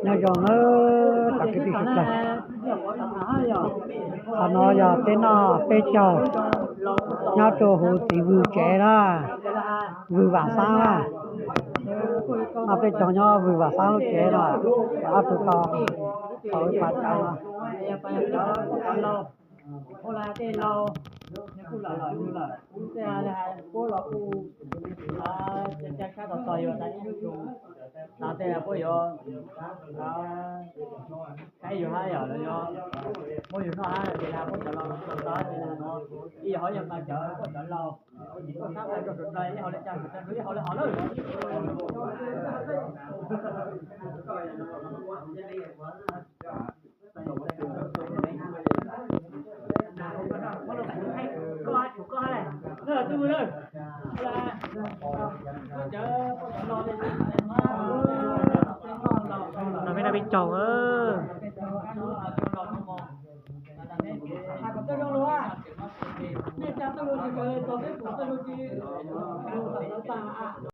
nhớ dòng nó đặc cái gì hết rồi nó giờ tên nó bê châu nhớ cho hồ thì vừa trẻ ra vừa vả sang ra nó bê châu nhớ vừa vả sang lúc trẻ ra áp tụi to khỏi bắt chạy nó ô là tên lâu nhưng cũng là như là thế là cô là cô chắc chắn là tôi tại nó tên là cô yo cái yo hay rồi nó cô yo nó hay thì là cô cho nó đó thì là nó đi hỏi dân mà chợ cô chợ lâu có sao phải được đây họ lại chăng người ta họ nói nó mới là bị trầu